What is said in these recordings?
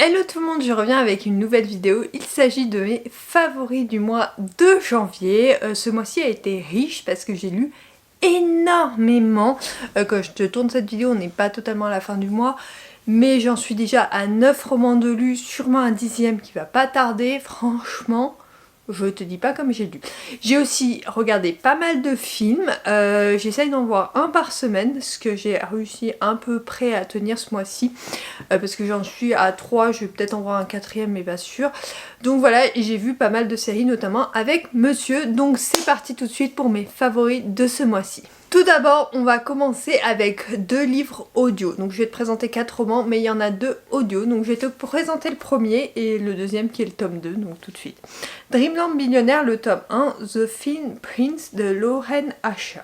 Hello tout le monde, je reviens avec une nouvelle vidéo. Il s'agit de mes favoris du mois de janvier. Ce mois-ci a été riche parce que j'ai lu énormément. Quand je te tourne cette vidéo, on n'est pas totalement à la fin du mois, mais j'en suis déjà à 9 romans de lus, sûrement un 10e qui va pas tarder. Franchement, je te dis pas comme j'ai lu. J'ai aussi regardé pas mal de films, j'essaye d'en voir un par semaine, ce que j'ai réussi à peu près à tenir ce mois-ci, parce que j'en suis à 3, je vais peut-être en voir un 4e mais pas sûr. Donc voilà, j'ai vu pas mal de séries notamment avec Monsieur, donc c'est parti tout de suite pour mes favoris de ce mois-ci. Tout d'abord, on va commencer avec 2 livres audio. Donc je vais te présenter 4 romans, mais il y en a 2 audio. Donc je vais te présenter le premier et le deuxième qui est le tome 2, donc tout de suite. Dreamland Millionnaire, le tome 1, The Thin Prince de Lauren Asher.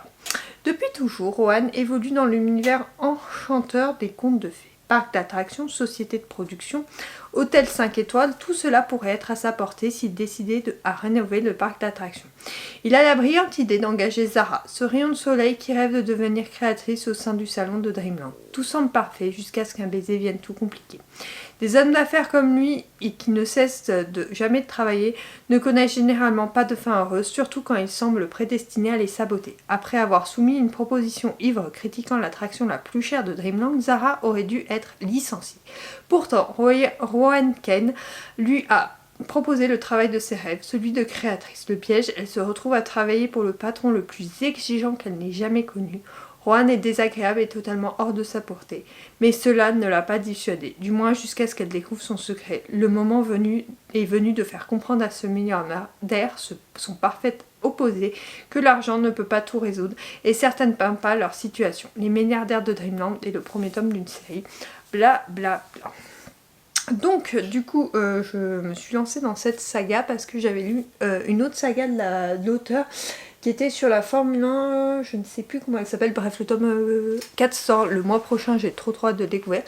Depuis toujours, Rohan évolue dans l'univers enchanteur des contes de fées. Parc d'attractions, société de production, hôtel 5 étoiles, tout cela pourrait être à sa portée s'il décidait à rénover le parc d'attractions. Il a la brillante idée d'engager Zara, ce rayon de soleil qui rêve de devenir créatrice au sein du salon de Dreamland. Tout semble parfait jusqu'à ce qu'un baiser vienne tout compliquer. Des hommes d'affaires comme lui, et qui ne cessent jamais de travailler, ne connaissent généralement pas de fin heureuse, surtout quand ils semblent prédestinés à les saboter. Après avoir soumis une proposition ivre critiquant l'attraction la plus chère de Dreamland, Zara aurait dû être licenciée. Pourtant, Rohan Kane lui a proposé le travail de ses rêves, celui de créatrice. Le piège, elle se retrouve à travailler pour le patron le plus exigeant qu'elle n'ait jamais connu. Rohan est désagréable et totalement hors de sa portée, mais cela ne l'a pas dissuadée, du moins jusqu'à ce qu'elle découvre son secret. Le moment est venu de faire comprendre à ce milliardaire, son parfait opposé, que l'argent ne peut pas tout résoudre et certaines ne peuvent pas leur situation. Les milliardaires de Dreamland est le premier tome d'une série, bla bla bla. Donc du coup je me suis lancée dans cette saga parce que j'avais lu une autre saga de l'auteur qui était sur la Formule 1, je ne sais plus comment elle s'appelle, bref le tome 4 sort le mois prochain, j'ai trop hâte de découvrir.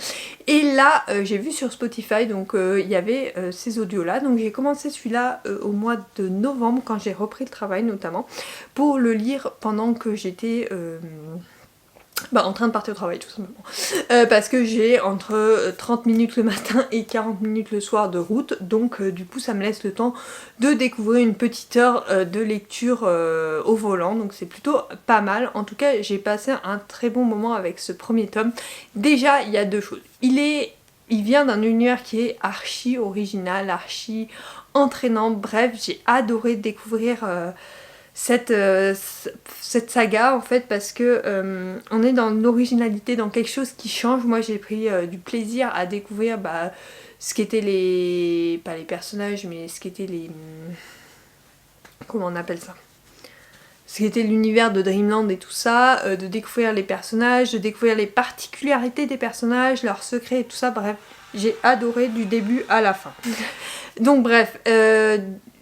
Et là j'ai vu sur Spotify, donc il y avait ces audios là, donc j'ai commencé celui-là au mois de novembre quand j'ai repris le travail notamment, pour le lire pendant que j'étais... en train de partir au travail tout simplement, parce que j'ai entre 30 minutes le matin et 40 minutes le soir de route, donc du coup ça me laisse le temps de découvrir une petite heure de lecture au volant, donc c'est plutôt pas mal. En tout cas j'ai passé un très bon moment avec ce premier tome. Déjà il y a 2 choses, il vient d'un univers qui est archi original, archi entraînant, bref j'ai adoré découvrir cette saga en fait, parce que on est dans l'originalité, dans quelque chose qui change. Moi j'ai pris du plaisir à découvrir ce qu'étaient pas les personnages, mais ce qu'étaient comment on appelle ça, ce qu'était l'univers de Dreamland et tout ça, de découvrir les personnages, de découvrir les particularités des personnages, leurs secrets et tout ça, bref j'ai adoré du début à la fin. Donc bref,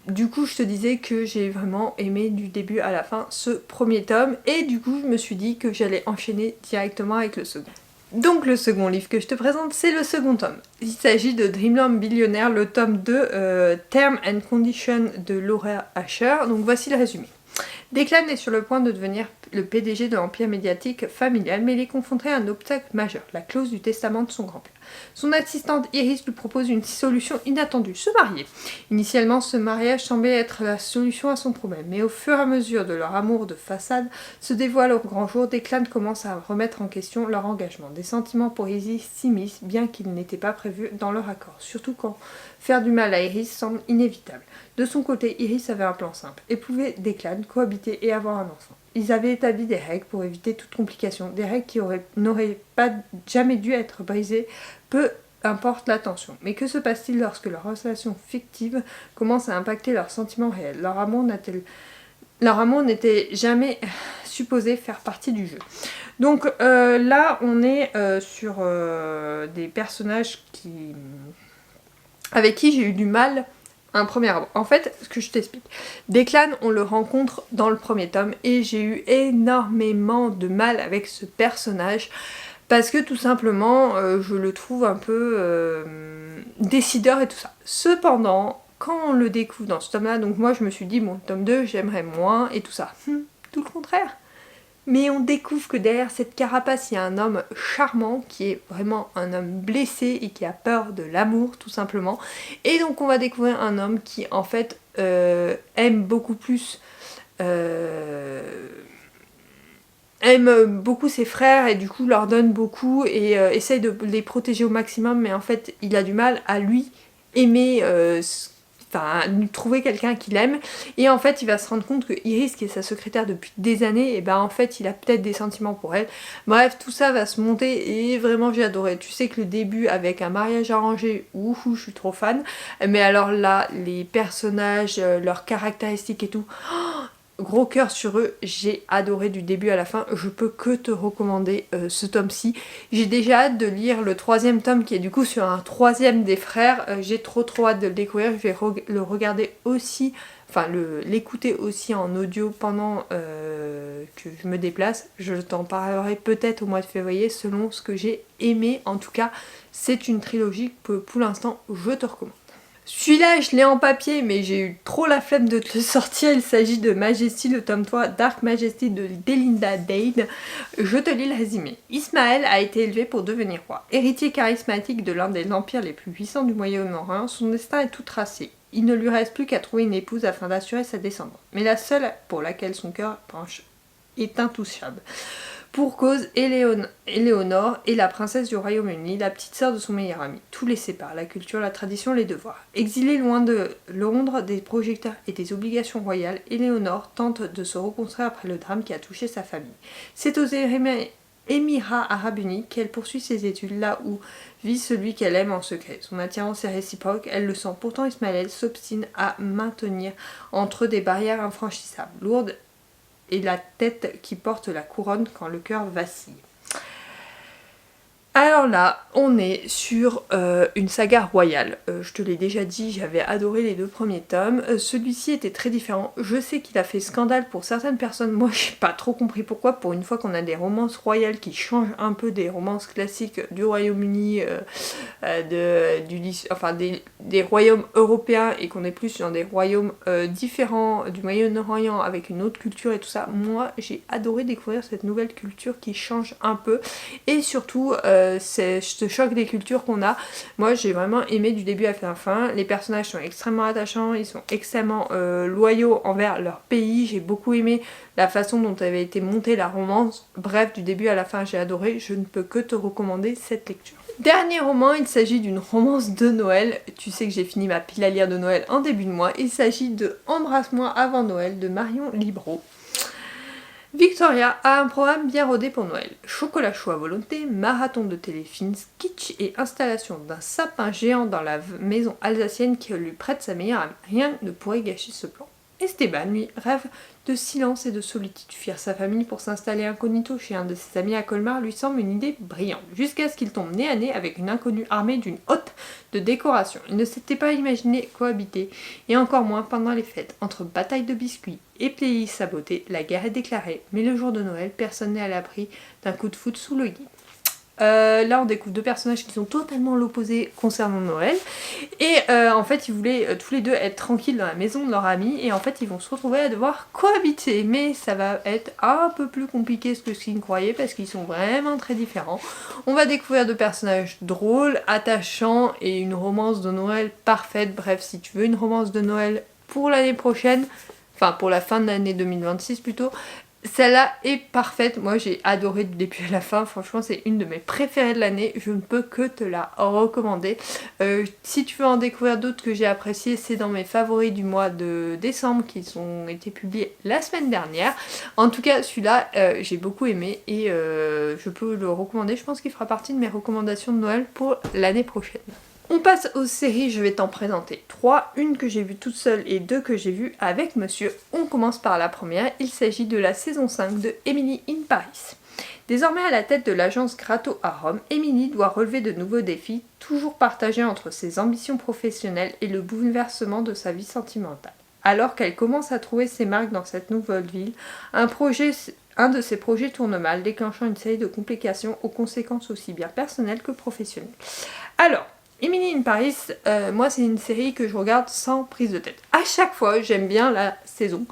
du coup je te disais que j'ai vraiment aimé du début à la fin ce premier tome, et du coup je me suis dit que j'allais enchaîner directement avec le second. Donc le second livre que je te présente, c'est le second tome. Il s'agit de Dreamland Millionnaire, le tome 2, Terms and Conditions de Lauren Asher. Donc voici le résumé. Declan est sur le point de devenir le PDG de l'empire médiatique familial, mais il est confronté à un obstacle majeur, la clause du testament de son grand-père. Son assistante Iris lui propose une solution inattendue, se marier. Initialement, ce mariage semblait être la solution à son problème, mais au fur et à mesure de leur amour de façade se dévoile au grand jour, Declan commence à remettre en question leur engagement. Des sentiments pour Iris s'immiscent, bien qu'ils n'étaient pas prévus dans leur accord, surtout quand faire du mal à Iris semble inévitable. De son côté, Iris avait un plan simple, épouser Declan, cohabiter et avoir un enfant. Ils avaient établi des règles pour éviter toute complication, des règles qui n'auraient pas jamais dû être brisées, peu importe la tension. Mais que se passe-t-il lorsque leur relation fictive commence à impacter leurs sentiments réels? Leur amour n'était jamais supposé faire partie du jeu. Donc là, on est sur des personnages avec qui j'ai eu du mal un premier abord. En fait, ce que je t'explique, Declan, on le rencontre dans le premier tome et j'ai eu énormément de mal avec ce personnage parce que tout simplement je le trouve un peu décideur et tout ça. Cependant, quand on le découvre dans ce tome là, donc moi je me suis dit bon, tome 2 j'aimerais moins et tout ça, tout le contraire. Mais on découvre que derrière cette carapace, il y a un homme charmant qui est vraiment un homme blessé et qui a peur de l'amour tout simplement. Et donc on va découvrir un homme qui en fait aime beaucoup plus... aime beaucoup ses frères et du coup leur donne beaucoup et essaye de les protéger au maximum, mais en fait il a du mal à lui aimer, enfin trouver quelqu'un qu'il aime, et en fait il va se rendre compte que Iris, qui est sa secrétaire depuis des années, et ben en fait il a peut-être des sentiments pour elle. Bref, tout ça va se monter et vraiment j'ai adoré. Tu sais que le début avec un mariage arrangé, ouhou, je suis trop fan, mais alors là les personnages, leurs caractéristiques et tout, gros cœur sur eux, j'ai adoré du début à la fin, je peux que te recommander ce tome-ci. J'ai déjà hâte de lire le 3e tome qui est du coup sur un 3e des frères, j'ai trop hâte de le découvrir, je vais le regarder aussi, enfin l'écouter aussi en audio pendant que je me déplace. Je t'en parlerai peut-être au mois de février selon ce que j'ai aimé. En tout cas, c'est une trilogie que pour l'instant je te recommande. Celui-là, je l'ai en papier, mais j'ai eu trop la flemme de te le sortir. Il s'agit de Majesty, le tome 3, Dark Majesty de Delinda Dade. Je te lis le résumé. Ismaël a été élevé pour devenir roi. Héritier charismatique de l'un des empires les plus puissants du Moyen-Orient, son destin est tout tracé. Il ne lui reste plus qu'à trouver une épouse afin d'assurer sa descendance. Mais la seule pour laquelle son cœur penche est intouchable. Pour cause, Éléonore est la princesse du Royaume-Uni, la petite sœur de son meilleur ami. Tout les sépare, la culture, la tradition, les devoirs. Exilée loin de Londres, des projecteurs et des obligations royales, Éléonore tente de se reconstruire après le drame qui a touché sa famille. C'est aux Émirats arabes unis qu'elle poursuit ses études, là où vit celui qu'elle aime en secret. Son attirance est réciproque, elle le sent. Pourtant Ismaël s'obstine à maintenir entre eux des barrières infranchissables, lourdes, et la tête qui porte la couronne quand le cœur vacille. Alors là, on est sur une saga royale. Je te l'ai déjà dit, j'avais adoré les 2 premiers tomes. Celui-ci était très différent. Je sais qu'il a fait scandale pour certaines personnes. Moi, j'ai pas trop compris pourquoi. Pour une fois qu'on a des romances royales qui changent un peu des romances classiques du Royaume-Uni, des royaumes européens, et qu'on est plus dans des royaumes différents du Moyen-Orient avec une autre culture et tout ça. Moi, j'ai adoré découvrir cette nouvelle culture qui change un peu, et surtout c'est ce choc des cultures qu'on a. Moi j'ai vraiment aimé du début à la fin. Les personnages sont extrêmement attachants, ils sont extrêmement loyaux envers leur pays. J'ai beaucoup aimé la façon dont avait été montée la romance. Bref, du début à la fin j'ai adoré, je ne peux que te recommander cette lecture. Dernier roman, il s'agit d'une romance de Noël. Tu sais que j'ai fini ma pile à lire de Noël en début de mois. Il s'agit de Embrasse-moi avant Noël de Marion Libro. Victoria a un programme bien rodé pour Noël. Chocolat chaud à volonté, marathon de téléfilms, kitsch et installation d'un sapin géant dans la maison alsacienne qui lui prête sa meilleure amie. Rien ne pourrait gâcher ce plan. Esteban, lui, rêve de silence et de solitude. Fuir sa famille pour s'installer incognito chez un de ses amis à Colmar lui semble une idée brillante, jusqu'à ce qu'il tombe nez à nez avec une inconnue armée d'une hotte de décoration. Il ne s'était pas imaginé cohabiter, et encore moins pendant les fêtes. Entre bataille de biscuits et playlist sabotée, la guerre est déclarée, mais le jour de Noël, personne n'est à l'abri d'un coup de foudre sous le gui. Là on découvre 2 personnages qui sont totalement l'opposé concernant Noël, et en fait ils voulaient tous les 2 être tranquilles dans la maison de leur ami, et en fait ils vont se retrouver à devoir cohabiter, mais ça va être un peu plus compliqué que ce qu'ils ne croyaient parce qu'ils sont vraiment très différents. On va découvrir 2 personnages drôles, attachants, et une romance de Noël parfaite. Bref, si tu veux une romance de Noël pour l'année prochaine, enfin pour la fin de l'année 2026 plutôt, celle-là est parfaite. Moi j'ai adoré du début à la fin, franchement c'est une de mes préférées de l'année, je ne peux que te la recommander. Si tu veux en découvrir d'autres que j'ai appréciées, c'est dans mes favoris du mois de décembre qui ont été publiés la semaine dernière. En tout cas celui-là j'ai beaucoup aimé, et je peux le recommander. Je pense qu'il fera partie de mes recommandations de Noël pour l'année prochaine. On passe aux séries, je vais t'en présenter 3, une que j'ai vue toute seule et 2 que j'ai vues avec monsieur. On commence par la première, il s'agit de la saison 5 de Emily in Paris. Désormais à la tête de l'agence Grato à Rome, Emily doit relever de nouveaux défis, toujours partagés entre ses ambitions professionnelles et le bouleversement de sa vie sentimentale. Alors qu'elle commence à trouver ses marques dans cette nouvelle ville, un de ses projets tourne mal, déclenchant une série de complications aux conséquences aussi bien personnelles que professionnelles. Alors, Emily in Paris, moi c'est une série que je regarde sans prise de tête. À chaque fois, j'aime bien la saison.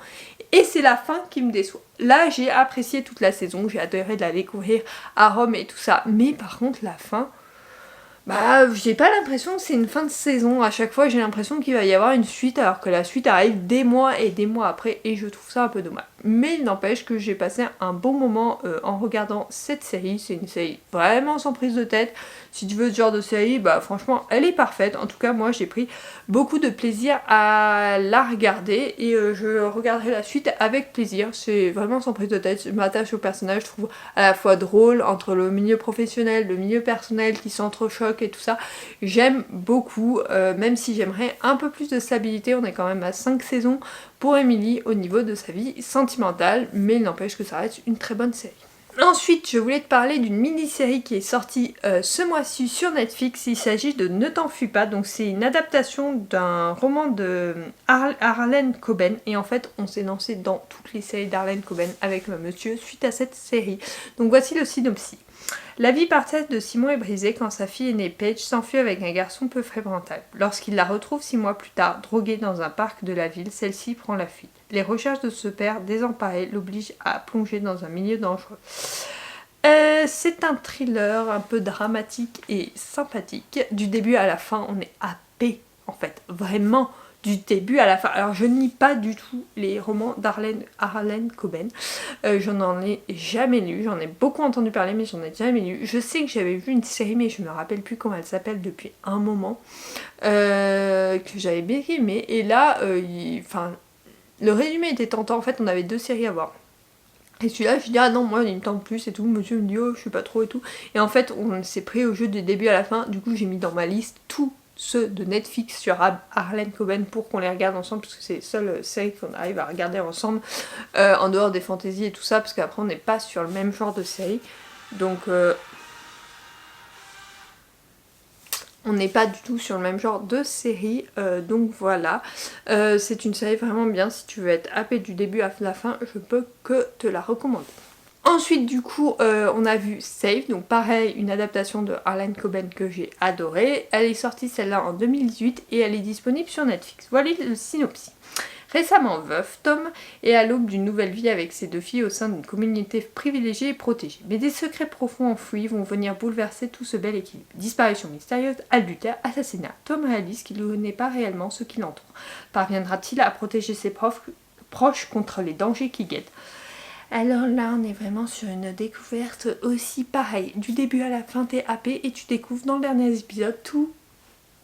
et c'est la fin qui me déçoit. Là j'ai apprécié toute la saison, j'ai adoré de la découvrir à Rome et tout ça, mais par contre la fin... Bah, j'ai pas l'impression que c'est une fin de saison. À chaque fois, j'ai l'impression qu'il va y avoir une suite, alors que la suite arrive des mois et des mois après, et je trouve ça un peu dommage. Mais il n'empêche que j'ai passé un bon moment en regardant cette série. C'est une série vraiment sans prise de tête. Si tu veux ce genre de série, bah franchement, elle est parfaite. En tout cas, moi, j'ai pris beaucoup de plaisir à la regarder, et je regarderai la suite avec plaisir. C'est vraiment sans prise de tête. Je m'attache au personnage, je trouve à la fois drôle entre le milieu professionnel, le milieu personnel qui s'entrechoque et tout ça. J'aime beaucoup, même si j'aimerais un peu plus de stabilité. On est quand même à 5 saisons pour Emily au niveau de sa vie sentimentale, mais il n'empêche que ça reste une très bonne série. Ensuite, je voulais te parler d'une mini-série qui est sortie ce mois-ci sur Netflix. Il s'agit de Ne t'enfuis pas. Donc c'est une adaptation d'un roman de Harlan Coben. Et en fait, on s'est lancé dans toutes les séries d'Harlan Coben avec monsieur suite à cette série. Donc voici le synopsis. La vie parfaite de Simon est brisée quand sa fille aînée Paige s'enfuit avec un garçon peu fréquentable. Lorsqu'il la retrouve 6 mois plus tard, droguée dans un parc de la ville, celle-ci prend la fuite. Les recherches de ce père désemparé l'obligent à plonger dans un milieu dangereux. C'est un thriller un peu dramatique et sympathique. Du début à la fin, on est happé en fait, vraiment. Du début à la fin. Alors je ne lis pas du tout les romans d'Harlan Coben. Je n'en ai jamais lu. J'en ai beaucoup entendu parler mais j'en ai jamais lu. Je sais que j'avais vu une série mais je ne me rappelle plus comment elle s'appelle depuis un moment. Que j'avais bien aimé. Et là, le résumé était tentant. En fait on avait 2 séries à voir. Et celui-là, je dis ah non, moi il me tente plus et tout, monsieur me dit oh je suis pas trop et tout. Et en fait on s'est pris au jeu du début à la fin, du coup j'ai mis dans ma liste tous ceux de Netflix sur Harlan Coben pour qu'on les regarde ensemble, parce que c'est les seules séries qu'on arrive à regarder ensemble, en dehors des fantaisies et tout ça, parce qu'après on n'est pas sur le même genre de série. Donc on n'est pas du tout sur le même genre de série, donc voilà. C'est une série vraiment bien, si tu veux être happé du début à la fin, je peux que te la recommander. Ensuite du coup on a vu Save, donc pareil une adaptation de Harlan Coben que j'ai adorée. Elle est sortie celle-là en 2018 et elle est disponible sur Netflix. Voilà le synopsis. Récemment veuf, Tom est à l'aube d'une nouvelle vie avec ses 2 filles au sein d'une communauté privilégiée et protégée. Mais des secrets profonds enfouis vont venir bouleverser tout ce bel équilibre. Disparition mystérieuse, adultère, assassinat. Tom réalise qu'il ne connaît pas réellement ce qui l'entoure. Parviendra-t-il à protéger ses proches contre les dangers qui guettent? Alors là, on est vraiment sur une découverte aussi pareille. Du début à la fin, t'es happé et tu découvres dans le dernier épisode tout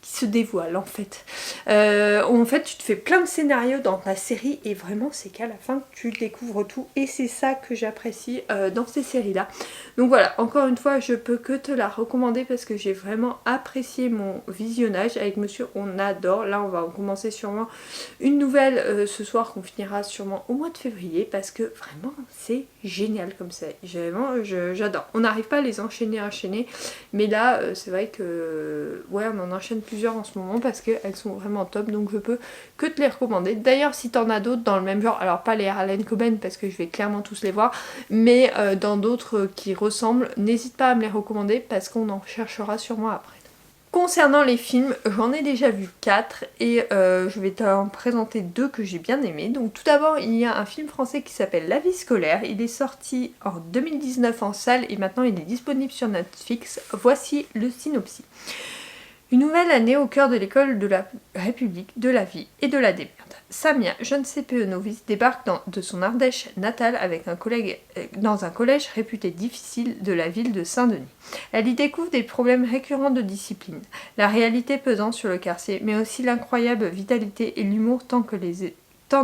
qui se dévoile en fait. En fait, tu te fais plein de scénarios dans ta série et vraiment, c'est qu'à la fin, tu découvres tout et c'est ça que j'apprécie dans ces séries-là. Donc voilà, encore une fois, je peux que te la recommander parce que j'ai vraiment apprécié mon visionnage. Avec monsieur, on adore. Là, on va commencer sûrement une nouvelle ce soir qu'on finira sûrement au mois de février parce que vraiment, c'est génial comme ça. Vraiment, j'adore. On n'arrive pas à les enchaîner, mais là, c'est vrai que ouais, on en enchaîne plusieurs en ce moment parce qu'elles sont vraiment top, donc je peux que te les recommander. D'ailleurs, si t'en as d'autres dans le même genre, alors pas les Harlan Coben parce que je vais clairement tous les voir, mais dans d'autres qui ressemblent, n'hésite pas à me les recommander parce qu'on en cherchera sûrement après. Concernant les films, j'en ai déjà vu 4 et je vais t'en présenter 2 que j'ai bien aimés. Donc tout d'abord, il y a un film français qui s'appelle La vie scolaire. Il est sorti en 2019 en salle et maintenant il est disponible sur Netflix. Voici le synopsis. Une nouvelle année au cœur de l'école de la République, de la vie et de la démerde. Samia, jeune CPE novice, débarque de son Ardèche natale avec un collègue dans un collège réputé difficile de la ville de Saint-Denis. Elle y découvre des problèmes récurrents de discipline, la réalité pesant sur le quartier, mais aussi l'incroyable vitalité et l'humour tant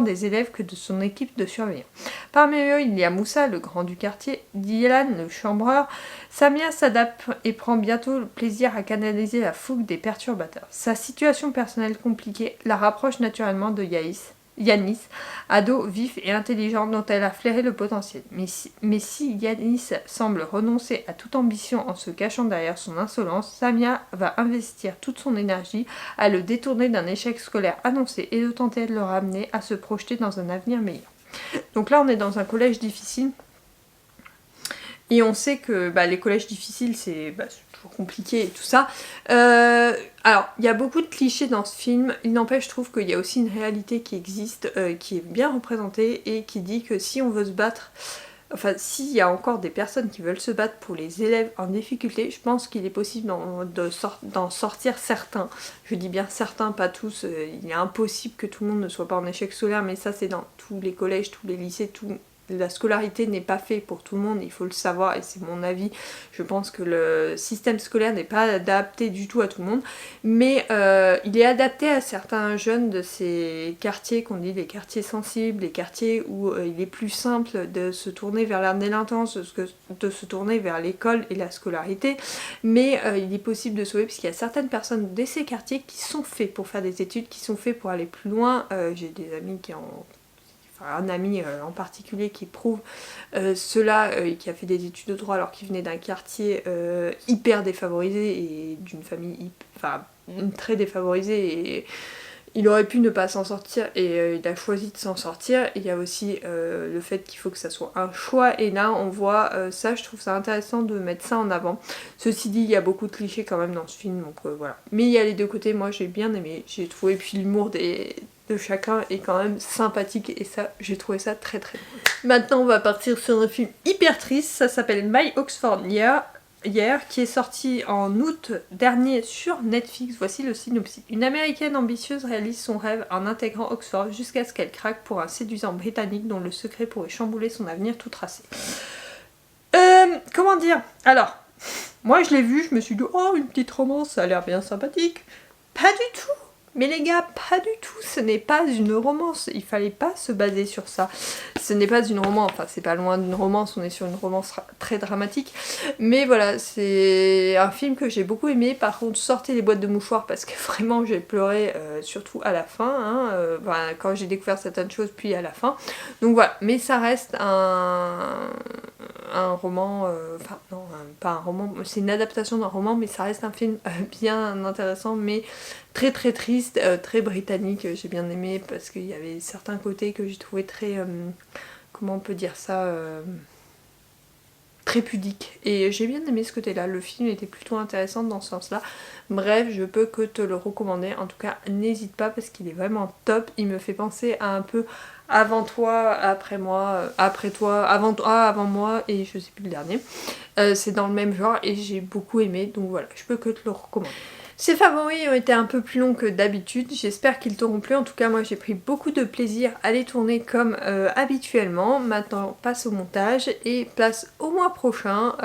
des élèves que de son équipe de surveillants. Parmi eux, il y a Moussa, le grand du quartier, Dylan, le chambreur. Samia s'adapte et prend bientôt le plaisir à canaliser la fougue des perturbateurs. Sa situation personnelle compliquée la rapproche naturellement de Yanis, ado vif et intelligent dont elle a flairé le potentiel. Mais si Yanis semble renoncer à toute ambition en se cachant derrière son insolence, Samia va investir toute son énergie à le détourner d'un échec scolaire annoncé et de tenter de le ramener à se projeter dans un avenir meilleur. Donc là, on est dans un collège difficile. Et on sait que les collèges difficiles, c'est toujours compliqué et tout ça. Alors, il y a beaucoup de clichés dans ce film, il n'empêche, je trouve qu'il y a aussi une réalité qui existe, qui est bien représentée et qui dit que si on veut se battre, enfin s'il y a encore des personnes qui veulent se battre pour les élèves en difficulté, je pense qu'il est possible d'en sortir certains. Je dis bien certains, pas tous, il est impossible que tout le monde ne soit pas en échec scolaire, mais ça c'est dans tous les collèges, tous les lycées, la scolarité n'est pas faite pour tout le monde, il faut le savoir et c'est mon avis. Je pense que le système scolaire n'est pas adapté du tout à tout le monde, mais il est adapté à certains jeunes de ces quartiers qu'on dit les quartiers sensibles, les quartiers où il est plus simple de se tourner vers la délinquance, de se tourner vers l'école et la scolarité, mais il est possible de sauver puisqu'il y a certaines personnes de ces quartiers qui sont faits pour faire des études, qui sont faits pour aller plus loin. J'ai des amis un ami en particulier qui prouve cela, qui a fait des études de droit alors qu'il venait d'un quartier hyper défavorisé et d'une famille très défavorisée, et il aurait pu ne pas s'en sortir et il a choisi de s'en sortir. Il y a aussi le fait qu'il faut que ça soit un choix, et là on voit ça, je trouve ça intéressant de mettre ça en avant. Ceci dit, il y a beaucoup de clichés quand même dans ce film, donc voilà. Mais il y a les deux côtés, moi j'ai bien aimé, j'ai trouvé, puis l'humour de chacun est quand même sympathique et ça, j'ai trouvé ça très très drôle. Maintenant on va partir sur un film hyper triste, ça s'appelle My Oxford Year, qui est sorti en août dernier sur Netflix. Voici le synopsis. Une américaine ambitieuse réalise son rêve en intégrant Oxford jusqu'à ce qu'elle craque pour un séduisant britannique dont le secret pourrait chambouler son avenir tout tracé. Comment dire? Alors, moi je l'ai vu, je me suis dit oh une petite romance, ça a l'air bien sympathique. Pas du tout! Mais les gars, pas du tout, ce n'est pas une romance, il fallait pas se baser sur ça. Ce n'est pas une romance, enfin c'est pas loin d'une romance, on est sur une romance très dramatique. Mais voilà, c'est un film que j'ai beaucoup aimé. Par contre, sortez les boîtes de mouchoirs parce que vraiment j'ai pleuré, surtout à la fin, quand j'ai découvert certaines choses, puis à la fin. Donc voilà, mais ça reste un roman, pas un roman, c'est une adaptation d'un roman, mais ça reste un film bien intéressant, mais très très triste, très britannique. J'ai bien aimé parce qu'il y avait certains côtés que j'ai trouvé très, comment on peut dire ça, très pudique, et j'ai bien aimé ce côté-là. Le film était plutôt intéressant dans ce sens-là. Bref, je peux que te le recommander. En tout cas, n'hésite pas parce qu'il est vraiment top. Il me fait penser à un peu Avant toi, après moi, après toi, avant toi, avant moi, et je sais plus le dernier. C'est dans le même genre et j'ai beaucoup aimé, donc voilà, je peux que te le recommander. Ces favoris ont été un peu plus longs que d'habitude, j'espère qu'ils t'auront plu. En tout cas, moi j'ai pris beaucoup de plaisir à les tourner comme habituellement. Maintenant, passe au montage et place au mois prochain.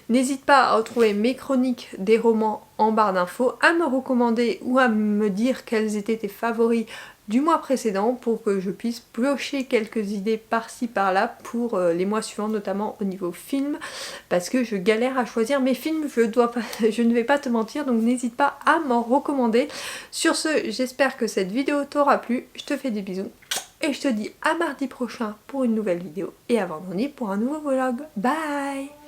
N'hésite pas à retrouver mes chroniques des romans en barre d'infos, à me recommander ou à me dire quels étaient tes favoris du mois précédent pour que je puisse piocher quelques idées par-ci par-là pour les mois suivants, notamment au niveau film, parce que je galère à choisir mes films, je ne vais pas te mentir, donc n'hésite pas à m'en recommander. Sur ce, j'espère que cette vidéo t'aura plu, je te fais des bisous et je te dis à mardi prochain pour une nouvelle vidéo et à vendredi pour un nouveau vlog. Bye!